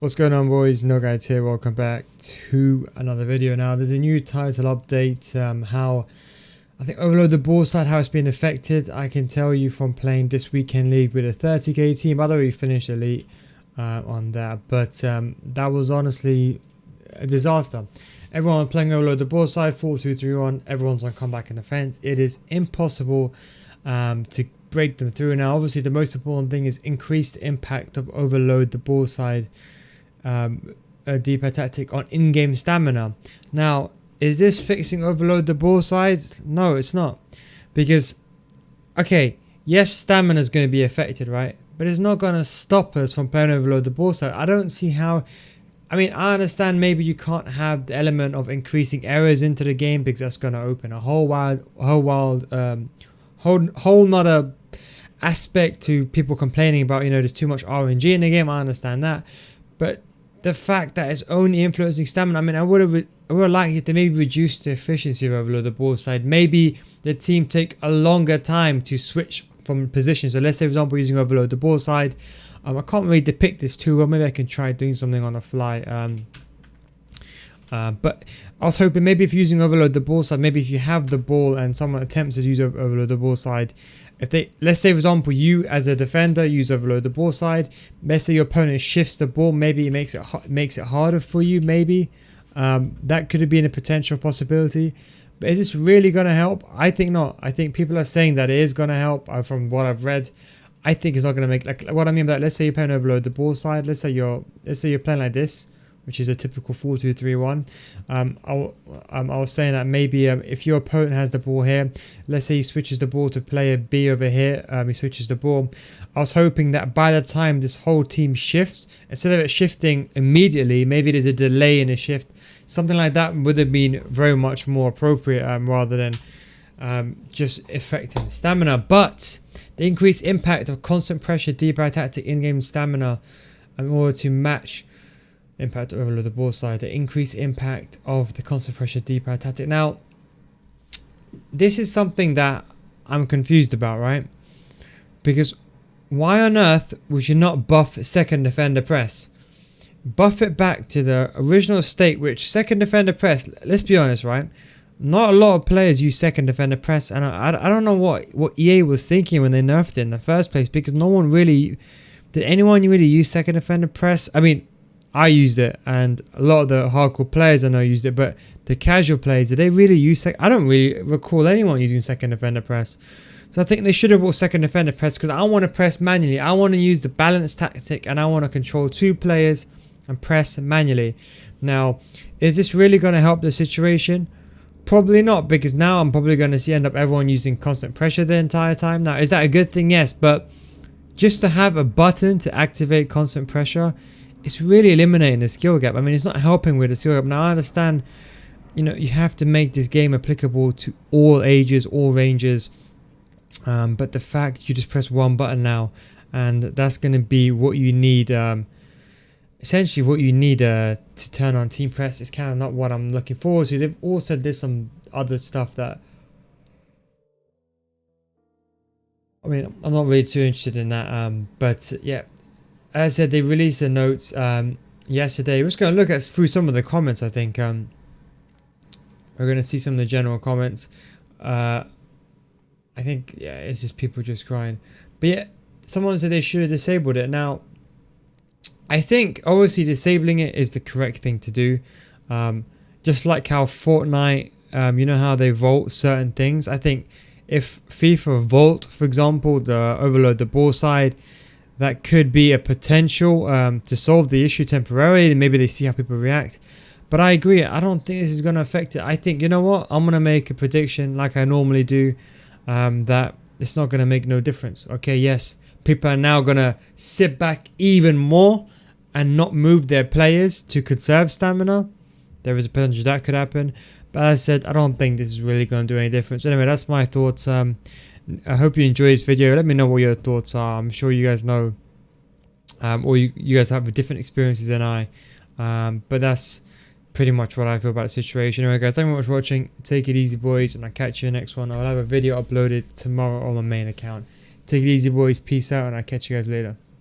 What's going on, boys? No Guides here. Welcome back to another video. Now there's a new title update, how I think Overload the Ballside, how it's been affected. I can tell you from playing this weekend league with a 30k team. By the way, we finished elite on that, but that was honestly a disaster. Everyone playing Overload the Ballside 4-2-3-1, everyone's on comeback and defense. It is impossible to break them through. Now obviously the most important thing is increased impact of Overload the Ballside a deeper tactic on in-game stamina. Now, is this fixing Overload the Ballside? No, it's not. Because, okay, yes, stamina is going to be affected, right? But it's not going to stop us from playing Overload the Ballside. I don't see how. I mean, I understand maybe you can't have the element of increasing errors into the game because that's going to open a whole nother aspect to people complaining about, you know, there's too much RNG in the game. I understand that. But the fact that it's only influencing stamina, I mean, I would have liked it to maybe reduce the efficiency of Overload the Ballside. Maybe the team take a longer time to switch from positions. So let's say, for example, using Overload the Ballside. I can't really depict this too well. Maybe I can try doing something on the fly. But I was hoping maybe if you're using Overload the Ballside, maybe if you have the ball and someone attempts to use Overload the Ballside, if they, let's say for example, you as a defender use Overload the Ballside, let's say your opponent shifts the ball, maybe it makes it harder for you. Maybe that could have been a potential possibility. But is this really going to help? I think not. I think people are saying that it is going to help. From what I've read, I think it's not going to make, like what I mean by that. Let's say you're playing Overload the Ballside. Let's say you're playing like this, which is a typical 4-2-3-1. I was saying that maybe if your opponent has the ball here, let's say he switches the ball to player B over here, he switches the ball. I was hoping that by the time this whole team shifts, instead of it shifting immediately, maybe there's a delay in a shift. Something like that would have been very much more appropriate rather than just affecting stamina. But the increased impact of constant pressure, deep tactic, in-game stamina in order to match impact of Overload the Ballside, the increased impact of the constant pressure deep tactic. Now, this is something that I'm confused about, right? Because why on earth would you not buff second defender press? Buff it back to the original state, which second defender press, let's be honest, right? Not a lot of players use second defender press, and I don't know what EA was thinking when they nerfed it in the first place, because no one really, did anyone really use second defender press? I mean, I used it, and a lot of the hardcore players I know used it, but the casual players, did they really use I don't really recall anyone using second defender press. So I think they should have brought second defender press, because I want to press manually. I want to use the balance tactic, and I want to control two players and press manually. Now, is this really going to help the situation? Probably not, because now I'm probably going to end up everyone using constant pressure the entire time. Now, is that a good thing? Yes, but just to have a button to activate constant pressure, it's really eliminating the skill gap. I mean, it's not helping with the skill gap. Now, I understand, you know, you have to make this game applicable to all ages, all ranges. But the fact you just press one button now, and that's going to be what you need, essentially what you need to turn on team press, is kind of not what I'm looking forward to. They've also did some other stuff that, I mean, I'm not really too interested in that. But yeah. As I said, they released the notes yesterday. We're just going to look through some of the comments, I think. We're going to see some of the general comments. I think, yeah, it's just people just crying. But yeah, someone said they should have disabled it. Now, I think, obviously, disabling it is the correct thing to do. Just like how Fortnite, you know how they vault certain things. I think if FIFA vault, for example, the Overload the Ballside, that could be a potential to solve the issue temporarily, and maybe they see how people react. But I agree, I don't think this is going to affect it. I think, you know what, I'm going to make a prediction like I normally do, that it's not going to make no difference. Okay, yes, people are now going to sit back even more and not move their players to conserve stamina. There is a potential that could happen. But as I said, I don't think this is really going to do any difference. Anyway, that's my thoughts. I hope you enjoyed this video. Let me know what your thoughts are. I'm sure you guys know, or you guys have different experiences than I. But that's pretty much what I feel about the situation. Anyway, guys, thank you very much for watching. Take it easy, boys, and I'll catch you in the next one. I'll have a video uploaded tomorrow on my main account. Take it easy, boys. Peace out, and I'll catch you guys later.